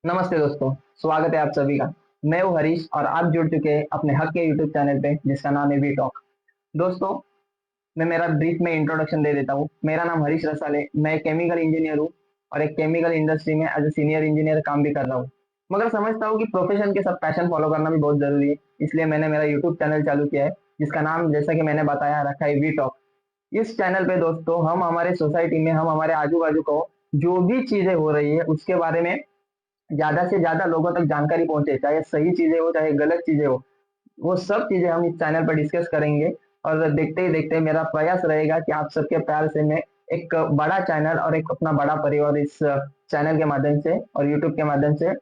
नमस्ते दोस्तों। स्वागत है आप सभी का। मैं हूँ हरीश और आप जुड़ चुके हैं अपने हक के यूट्यूब चैनल पे जिसका नाम है वी टॉक। दोस्तों, मैं मेरा ब्रीफ में इंट्रोडक्शन दे देता हूँ। मेरा नाम हरीश रसाले, मैं एक केमिकल इंजीनियर हूँ और एक केमिकल इंडस्ट्री में एज ए सीनियर इंजीनियर काम भी कर रहा हूँ। मगर समझता हूँ कि प्रोफेशन के साथ पैशन फॉलो करना भी बहुत जरूरी है, इसलिए मैंने मेरा यूट्यूब चैनल चालू किया है जिसका नाम जैसा कि मैंने बताया रखा है वी टॉक। इस चैनल पे दोस्तों हम हमारे सोसाइटी में हम हमारे आजू बाजू को जो भी चीजें हो रही है उसके बारे में ज्यादा से ज्यादा लोगों तक जानकारी पहुंचे, चाहे सही चीजें हो चाहे गलत चीजें हो, वो सब चीजें हम इस चैनल पर डिस्कस करेंगे। और देखते ही देखते मेरा प्रयास रहेगा कि आप सबके प्यार से मैं एक बड़ा चैनल और एक अपना बड़ा परिवार इस चैनल के माध्यम से और यूट्यूब के माध्यम से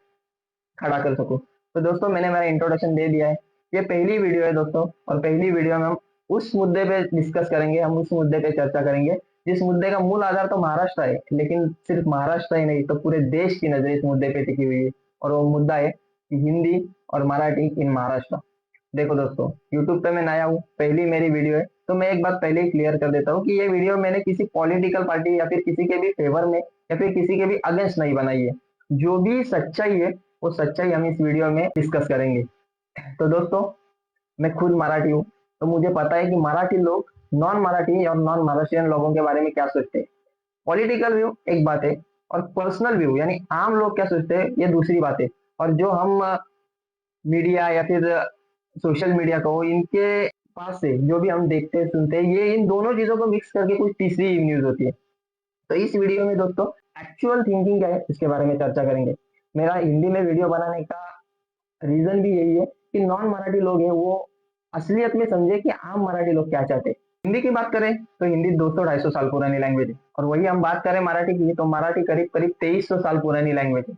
खड़ा कर सकूं। तो दोस्तों, मैंने मेरा इंट्रोडक्शन दे दिया है। ये पहली वीडियो है दोस्तों, और पहली वीडियो में हम उस मुद्दे पे डिस्कस करेंगे, हम उस मुद्दे पे चर्चा करेंगे जिस मुद्दे का मूल आधार तो महाराष्ट्र है, लेकिन सिर्फ महाराष्ट्र ही नहीं तो पूरे देश की नजर इस मुद्दे पे टिकी हुई है। और वो मुद्दा है कि हिंदी और मराठी इन महाराष्ट्र। देखो दोस्तों, यूट्यूब पे मैं नया हूँ, पहली मेरी वीडियो है, तो मैं एक बात पहले ही क्लियर कर देता हूँ कि ये वीडियो मैंने किसी पॉलिटिकल पार्टी या फिर किसी के भी फेवर में या फिर किसी के भी अगेंस्ट नहीं बनाई है। जो भी सच्चाई है वो सच्चाई हम इस वीडियो में डिस्कस करेंगे। तो दोस्तों, मैं खुद मराठी हूँ, तो मुझे पता है कि मराठी लोग नॉन मराठी और नॉन महाराष्ट्रियन लोगों के बारे में क्या सोचते हैं। पॉलिटिकल व्यू एक बात है और पर्सनल व्यू यानी आम लोग क्या सोचते हैं ये दूसरी बात है। और जो हम मीडिया या फिर सोशल मीडिया को इनके पास से जो भी हम देखते हैं सुनते हैं, ये इन दोनों चीजों को मिक्स करके कुछ तीसरी न्यूज होती है। तो इस वीडियो में दोस्तों एक्चुअल थिंकिंग क्या है इसके बारे में चर्चा करेंगे। मेरा हिंदी में वीडियो बनाने का रीजन भी यही है कि नॉन मराठी लोग हैं वो असलियत में समझे कि आम मराठी लोग क्या चाहते हैं। हिंदी की बात करें तो हिंदी 200-250 साल पुरानी लैंग्वेज है, और वही हम बात करें मराठी की तो मराठी करीब करीब 2300 साल पुरानी लैंग्वेज है।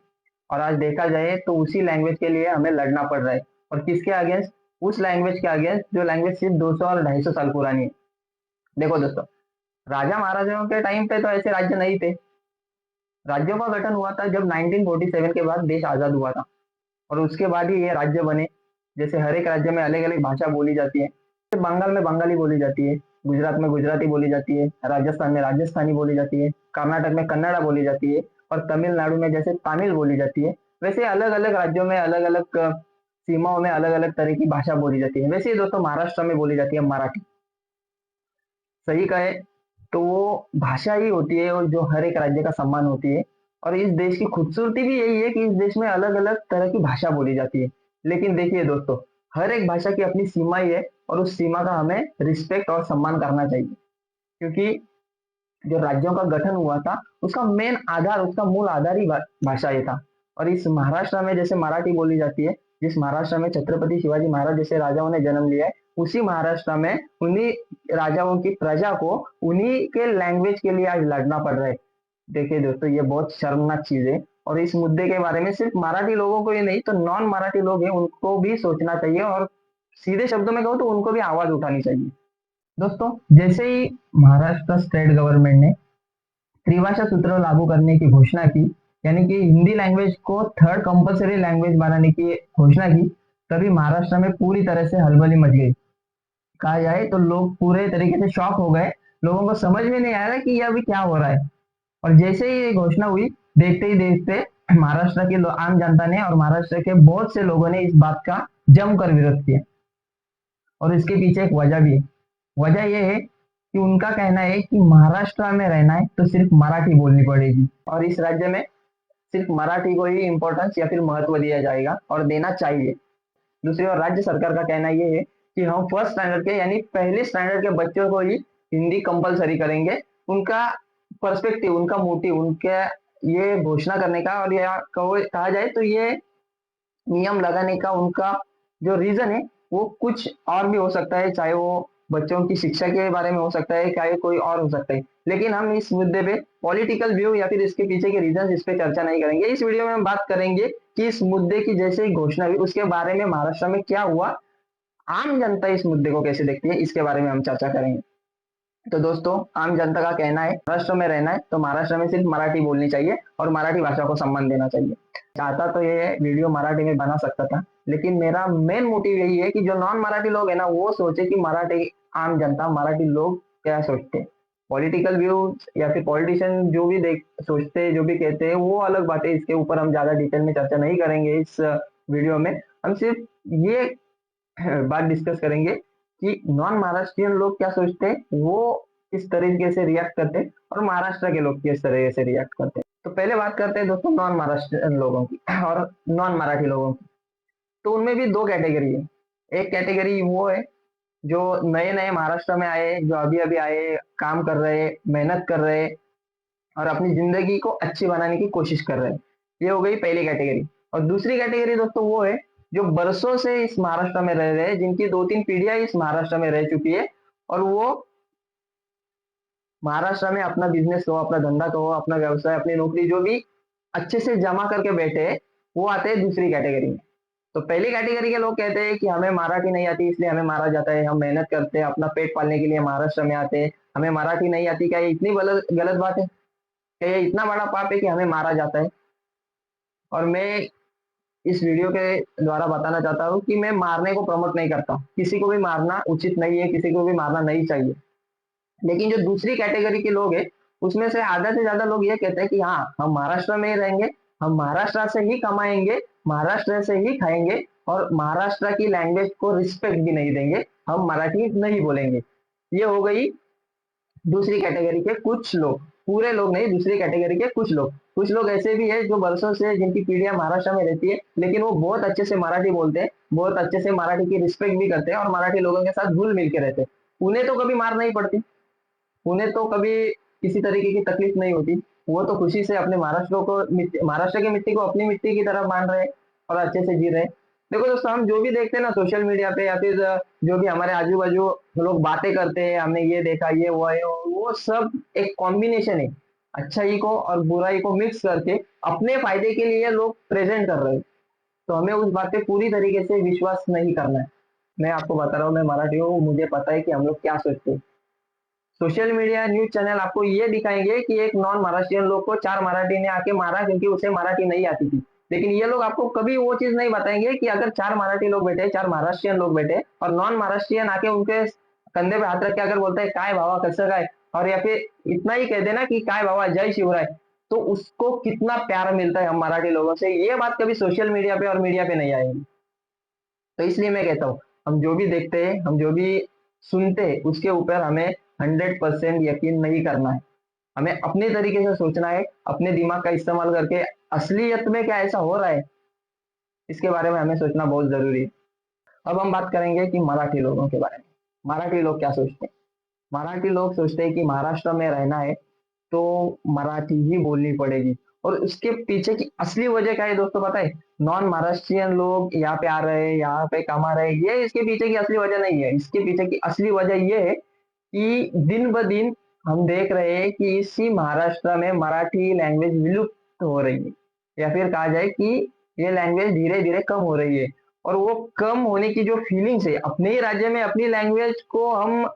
और आज देखा जाए तो उसी लैंग्वेज के लिए हमें लड़ना पड़ रहा है। और किसके अगेंस्ट? उस लैंग्वेज के अगेंस्ट जो लैंग्वेज सिर्फ 200 और 250 साल पुरानी है। देखो दोस्तों, राजा महाराजाओं के टाइम पे तो ऐसे राज्य नहीं थे। राज्यों का गठन हुआ था जब 1947 के बाद देश आजाद हुआ था, और उसके बाद ही ये राज्य बने। जैसे हर एक राज्य में अलग अलग भाषा बोली जाती है। बंगाल में बंगाली बोली जाती है, गुजरात में गुजराती बोली जाती है, राजस्थान में राजस्थानी बोली जाती है, कर्नाटक में कन्नड़ा बोली जाती है, और तमिलनाडु में जैसे तमिल बोली जाती है। वैसे अलग अलग राज्यों में अलग अलग सीमाओं में अलग अलग तरह की भाषा बोली जाती है। वैसे ही दोस्तों महाराष्ट्र में बोली जाती है मराठी। सही कहे तो वो भाषा ही होती है और जो हर एक राज्य का सम्मान होती है। और इस देश की खूबसूरती भी यही है कि इस देश में अलग अलग तरह की भाषा बोली जाती है। लेकिन देखिए दोस्तों, हर एक भाषा की अपनी सीमा ही है, और उस सीमा का हमें रिस्पेक्ट और सम्मान करना चाहिए। क्योंकि जो राज्यों का गठन हुआ था उसका मेन आधार, उसका मूल आधार ही भाषा ही था। और इस महाराष्ट्र में जैसे मराठी बोली जाती है, जिस महाराष्ट्र में छत्रपति शिवाजी महाराज जैसे राजाओं ने जन्म लिया है, उसी महाराष्ट्र में उन्हीं राजाओं की प्रजा को उन्हीं के लैंग्वेज के लिए आज लड़ना पड़ रहा है। देखिए दोस्तों, ये बहुत शर्मनाक चीज है। और इस मुद्दे के बारे में सिर्फ मराठी लोगों को ही नहीं तो नॉन मराठी लोग हैं उनको भी सोचना चाहिए, और सीधे शब्दों में कहूँ तो उनको भी आवाज उठानी चाहिए। दोस्तों, जैसे ही महाराष्ट्र स्टेट गवर्नमेंट ने त्रिभाषा सूत्र लागू करने की घोषणा की, यानी कि हिंदी लैंग्वेज को थर्ड कंपलसरी लैंग्वेज बनाने की घोषणा की, तभी महाराष्ट्र में पूरी तरह से हलबली मच गई। कहा जाए तो लोग पूरे तरीके से शॉक हो गए। लोगों को समझ में नहीं आ रहा कि ये अभी क्या हो रहा है। और जैसे ही ये घोषणा हुई, देखते ही देखते महाराष्ट्र की आम जनता ने और महाराष्ट्र के बहुत से लोगों ने इस बात का जमकर विरोध किया। और इसके पीछे एक वजह भी है। वजह यह है कि उनका कहना है कि महाराष्ट्र में रहना है तो सिर्फ मराठी बोलनी पड़ेगी, और इस राज्य में सिर्फ मराठी को ही इम्पोर्टेंस या फिर महत्व दिया जाएगा और देना चाहिए। दूसरी ओर राज्य सरकार का कहना यह है कि हम फर्स्ट स्टैंडर्ड के यानी पहले स्टैंडर्ड के बच्चों को ही हिंदी कंपलसरी करेंगे। उनका पर्सपेक्टिव, उनका मोटिव, उनके ये घोषणा करने का और या कहा जाए तो ये नियम लगाने का उनका जो रीजन है वो कुछ और भी हो सकता है, चाहे वो बच्चों की शिक्षा के बारे में हो सकता है, चाहे कोई और हो सकता है। लेकिन हम इस मुद्दे पे पॉलिटिकल व्यू या फिर इसके पीछे के रीजन इस पे चर्चा नहीं करेंगे। इस वीडियो में हम बात करेंगे कि इस मुद्दे की जैसे ही घोषणा हुई उसके बारे में महाराष्ट्र में क्या हुआ, आम जनता इस मुद्दे को कैसे देखती है, इसके बारे में हम चर्चा करेंगे। तो दोस्तों, आम जनता का कहना है महाराष्ट्र में रहना है तो महाराष्ट्र में सिर्फ मराठी बोलनी चाहिए और मराठी भाषा को सम्मान देना चाहिए। चाहता तो ये वीडियो मराठी में बना सकता था, लेकिन मेरा मेन मोटिव यही है कि जो नॉन मराठी लोग है ना वो सोचे कि मराठी आम जनता, मराठी लोग क्या सोचते हैं। पॉलिटिकल व्यूज या फिर पॉलिटिशियन जो भी देख सोचते हैं, जो भी कहते हैं, वो अलग बात है। इसके ऊपर हम ज्यादा डिटेल में चर्चा नहीं करेंगे इस वीडियो में। हम सिर्फ ये बात डिस्कस करेंगे कि नॉन महाराष्ट्रियन लोग क्या सोचते हैं, वो किस तरीके से रिएक्ट करते हैं, और महाराष्ट्र के लोग किस तरीके से रिएक्ट करते हैं। तो पहले बात करते हैं दोस्तों नॉन महाराष्ट्रियन लोगों की और नॉन मराठी लोगों की। तो उनमें भी दो कैटेगरी है। एक कैटेगरी वो है जो नए नए महाराष्ट्र में आए, जो अभी अभी आए, काम कर रहे, मेहनत कर रहे और अपनी जिंदगी को अच्छी बनाने की कोशिश कर रहे हैं। ये हो गई पहली कैटेगरी। और दूसरी कैटेगरी दोस्तों वो है जो बरसों से इस महाराष्ट्र में रह रहे हैं, जिनकी दो तीन पीढ़ियां इस महाराष्ट्र में रह चुकी है, और वो महाराष्ट्र में अपना बिजनेस हो, अपना धंधा हो, अपना व्यवसाय, अपनी नौकरी जो भी अच्छे से जमा करके बैठे हैं, वो आते हैं दूसरी कैटेगरी में। तो पहली कैटेगरी के लोग कहते हैं कि हमें मराठी नहीं आती इसलिए हमें मारा जाता है, हम मेहनत करते हैं अपना पेट पालने के लिए महाराष्ट्र में आते हैं, हमें मराठी नहीं आती। क्या ये इतनी गलत गलत बात है? क्या ये इतना बड़ा पाप है कि हमें मारा जाता है? और मैं इस वीडियो के द्वारा बताना चाहता हूँ कि मैं मारने को प्रमोट नहीं करता, किसी को भी मारना उचित नहीं है, किसी को भी मारना नहीं चाहिए। लेकिन जो दूसरी कैटेगरी के लोग हैं, उसमें से आधा से ज्यादा लोग ये कहते हैं कि हाँ, हम महाराष्ट्र में ही रहेंगे, हम महाराष्ट्र से ही कमाएंगे, महाराष्ट्र से ही खाएंगे, और महाराष्ट्र की लैंग्वेज को रिस्पेक्ट भी नहीं देंगे, हम मराठी नहीं बोलेंगे। ये हो गई दूसरी कैटेगरी के कुछ लोग। पूरे लोग नहीं, दूसरी कैटेगरी के कुछ लोग। कुछ लोग ऐसे भी है जो बरसों से, जिनकी पीढ़ियां महाराष्ट्र में रहती है, लेकिन वो बहुत अच्छे से मराठी बोलते हैं, बहुत अच्छे से मराठी की रिस्पेक्ट भी करते हैं, और मराठी लोगों के साथ घुल मिल के रहते हैं। उन्हें तो कभी मार नहीं पड़ती, उन्हें तो कभी किसी तरीके की तकलीफ नहीं होती। वो तो खुशी से अपने महाराष्ट्र की मिट्टी को अपनी मिट्टी की तरह मान रहे हैं और अच्छे से जी रहे हैं। देखो दोस्तों, हम जो भी देखते हैं ना सोशल मीडिया पे, या फिर जो भी हमारे आजू बाजू लोग बातें करते हैं, हमने ये देखा, ये हुआ है, वो सब एक कॉम्बिनेशन है। अच्छाई को और बुराई को मिक्स करके अपने फायदे के लिए लोग प्रेजेंट कर रहे हैं। तो हमें उस बात पे पूरी तरीके से विश्वास नहीं करना है। मैं आपको बता रहा हूँ, मैं मराठी हूँ, मुझे पता है कि हम लोग क्या सोचते हैं। सोशल मीडिया न्यूज चैनल आपको ये दिखाएंगे कि एक नॉन महाराष्ट्रियन लोग को चार मराठी ने आके मारा क्योंकि उसे मराठी नहीं आती थी। लेकिन ये लोग आपको कभी वो चीज नहीं बताएंगे कि अगर चार मराठी लोग बैठे, चार महाराष्ट्रियन लोग बैठे, और नॉन महाराष्ट्रियन आके उनके कंधे पे हाथ रख के अगर बोलते हैं काय भावा कसं काय, और या फिर इतना ही कह देना कि काय भावा जय शिवराय, तो उसको कितना प्यार मिलता है हम मराठी लोगों से। ये बात कभी सोशल मीडिया पे और मीडिया पे नहीं आएगी। तो इसलिए मैं कहता हूँ, हम जो भी देखते हैं, हम जो भी सुनते हैं, उसके ऊपर हमें 100% यकीन नहीं करना है। हमें अपने तरीके से सोचना है, अपने दिमाग का इस्तेमाल करके असलियत में क्या ऐसा हो रहा है, इसके बारे में हमें सोचना बहुत जरूरी है। अब हम बात करेंगे कि मराठी लोगों के बारे में। मराठी लोग क्या सोचते हैं? मराठी लोग सोचते हैं कि महाराष्ट्र में रहना है तो मराठी ही बोलनी पड़ेगी। और उसके पीछे की असली वजह क्या है दोस्तों, पता है? नॉन महाराष्ट्रियन लोग यहाँ पे आ रहे हैं, यहाँ पे कमा रहे हैं, ये इसके पीछे की असली वजह नहीं है। इसके पीछे की असली वजह ये है कि दिन ब दिन हम देख रहे हैं कि इसी महाराष्ट्र में मराठी लैंग्वेज विलुप्त हो रही है, या फिर कहा जाए कि ये लैंग्वेज धीरे धीरे कम हो रही है। और वो कम होने की जो फीलिंग्स है, अपने ही राज्य में अपनी लैंग्वेज को हम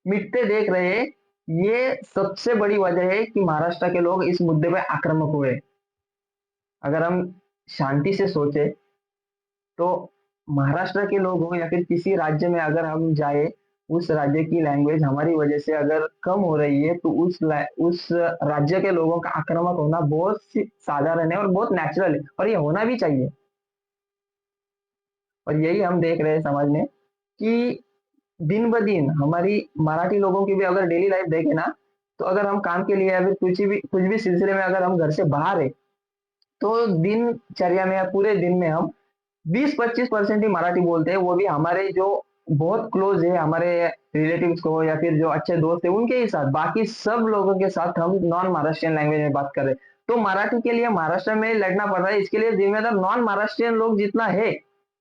मिटते देख रहे हैं, ये सबसे बड़ी वजह है कि महाराष्ट्र के लोग इस मुद्दे पे आक्रामक हुए। अगर हम शांति से सोचे तो महाराष्ट्र के लोग हो या फिर किसी राज्य में अगर हम जाए, उस राज्य की लैंग्वेज हमारी वजह से अगर कम हो रही है, तो उस राज्य के लोगों का आक्रामक होना बहुत साधारण है और बहुत नेचुरल है, और ये होना भी चाहिए। और यही हम देख रहे हैं समाज में कि दिन ब दिन हमारी मराठी लोगों की भी अगर डेली लाइफ देखे ना, तो अगर हम काम के लिए या फिर कुछ भी सिलसिले में अगर हम घर से बाहर है, तो दिनचर्या में या पूरे दिन में हम 20-25% ही मराठी बोलते हैं। वो भी हमारे जो बहुत क्लोज है, हमारे रिलेटिव्स को या फिर जो अच्छे दोस्त है उनके ही साथ, बाकी सब लोगों के साथ हम नॉन महाराष्ट्रियन लैंग्वेज में बात कर रहे हैं। तो मराठी के लिए महाराष्ट्र में लड़ना पड़ रहा है, इसके लिए जिम्मेदार नॉन महाराष्ट्रियन लोग जितना है,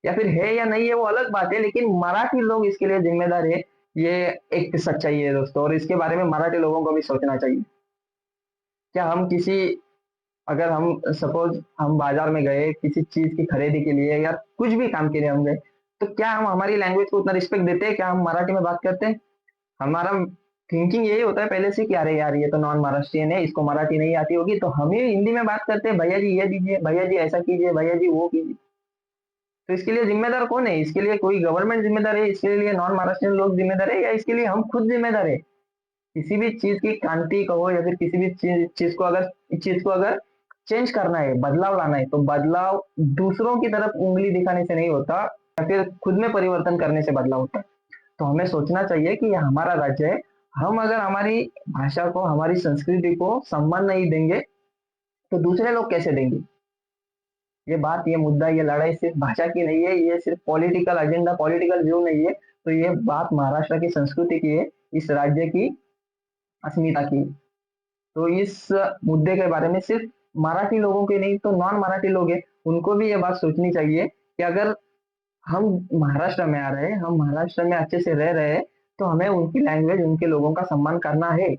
या फिर है या नहीं है वो अलग बात है, लेकिन मराठी लोग इसके लिए जिम्मेदार है। ये एक सच्चाई है दोस्तों, और इसके बारे में मराठी लोगों को भी सोचना चाहिए। क्या हम किसी, अगर हम सपोज हम बाजार में गए किसी चीज की खरीदी के लिए या कुछ भी काम के लिए हम गए, तो क्या हम हमारी लैंग्वेज को उतना रिस्पेक्ट देते हैं? क्या हम मराठी में बात करते हैं? हमारा थिंकिंग यही होता है पहले से कि अरे यार, ये तो नॉन महाराष्ट्रियन है, इसको मराठी नहीं आती होगी, तो हम ही हिंदी में बात करते हैं, भैया जी ये दीजिए, भैया जी ऐसा कीजिए, भैया जी वो कीजिए। तो इसके लिए जिम्मेदार कौन है? इसके लिए कोई गवर्नमेंट जिम्मेदार है? इसके लिए नॉन महाराष्ट्रियन लोग जिम्मेदार है, या इसके लिए हम खुद जिम्मेदार है? किसी भी चीज की क्रांति कहो या फिर किसी भी चीज को अगर चेंज करना है, बदलाव लाना है, तो बदलाव दूसरों की तरफ उंगली दिखाने से नहीं होता, या फिर खुद में परिवर्तन करने से बदलाव होता है। तो हमें सोचना चाहिए कि ये हमारा राज्य है। हम अगर हमारी भाषा को, हमारी संस्कृति को सम्मान नहीं देंगे तो दूसरे लोग कैसे देंगे? ये मुद्दा, ये लड़ाई सिर्फ भाषा की नहीं है, ये सिर्फ पॉलिटिकल एजेंडा, पॉलिटिकल व्यू नहीं है। तो ये बात महाराष्ट्र की संस्कृति की है, इस राज्य की अस्मिता की। तो इस मुद्दे के बारे में सिर्फ मराठी लोगों के नहीं, तो नॉन मराठी लोग हैं, उनको भी ये बात सोचनी चाहिए कि अगर हम महाराष्ट्र में आ रहे हैं, हम महाराष्ट्र में अच्छे से रह रहे हैं, तो हमें उनकी लैंग्वेज, उनके लोगों का सम्मान करना है।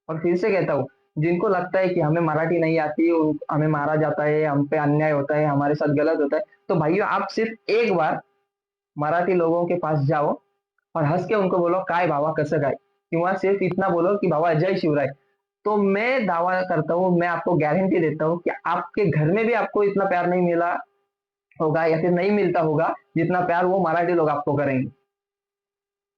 और फिर से कहता हूँ, जिनको लगता है कि हमें मराठी नहीं आती, हमें मारा जाता है, हम पे अन्याय होता है, हमारे साथ गलत होता है, तो भाइयों आप सिर्फ एक बार मराठी लोगों के पास जाओ और हंस के उनको बोलो काय भावा कसं काय, किंवा सिर्फ इतना बोलो कि बाबा जय शिवराय। तो मैं दावा करता हूँ, मैं आपको गारंटी देता हूँ कि आपके घर में भी आपको इतना प्यार नहीं मिला होगा या फिर नहीं मिलता होगा जितना प्यार वो मराठी लोग आपको करेंगे।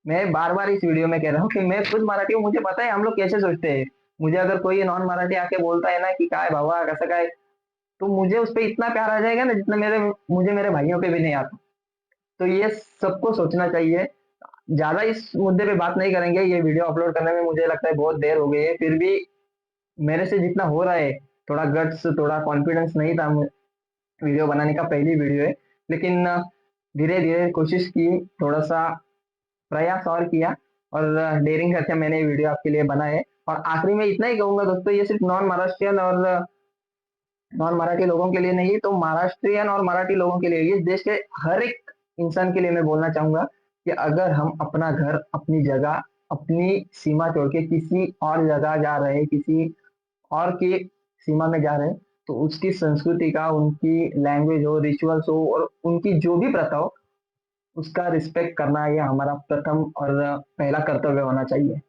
मैं बार बार इस वीडियो में कह रहा हूँ कि मैं खुद मराठी हूँ, मुझे पता है हम लोग कैसे सोचते हैं। मुझे अगर कोई नॉन मराठी आके बोलता है ना कि काय भावा कैसा काय, तो मुझे उस पर इतना प्यार आ जाएगा ना जितना मुझे मेरे भाइयों पे भी नहीं आता। तो ये सबको सोचना चाहिए। ज्यादा इस मुद्दे पे बात नहीं करेंगे, ये वीडियो अपलोड करने में मुझे लगता है बहुत देर हो गई है, फिर भी मेरे से जितना हो रहा है, थोड़ा गट्स, थोड़ा कॉन्फिडेंस नहीं था वीडियो बनाने का, पहली वीडियो है, लेकिन धीरे धीरे कोशिश की, थोड़ा सा प्रयास और किया, और डेयरिंग करके मैंने वीडियो आपके लिए बनाए। और आखिरी में इतना ही कहूंगा दोस्तों, ये सिर्फ नॉन महाराष्ट्रियन और नॉन मराठी लोगों के लिए नहीं है, तो महाराष्ट्रियन और मराठी लोगों के लिए, इस देश के हर एक इंसान के लिए मैं बोलना चाहूंगा कि अगर हम अपना घर, अपनी जगह, अपनी सीमा छोड़ के किसी और जगह जा रहे हैं, किसी और की सीमा में जा रहे हैं, तो उसकी संस्कृति का, उनकी लैंग्वेज हो, रिचुअल्स हो, और उनकी जो भी प्रथा हो, उसका रिस्पेक्ट करना ये हमारा प्रथम और पहला कर्तव्य होना चाहिए।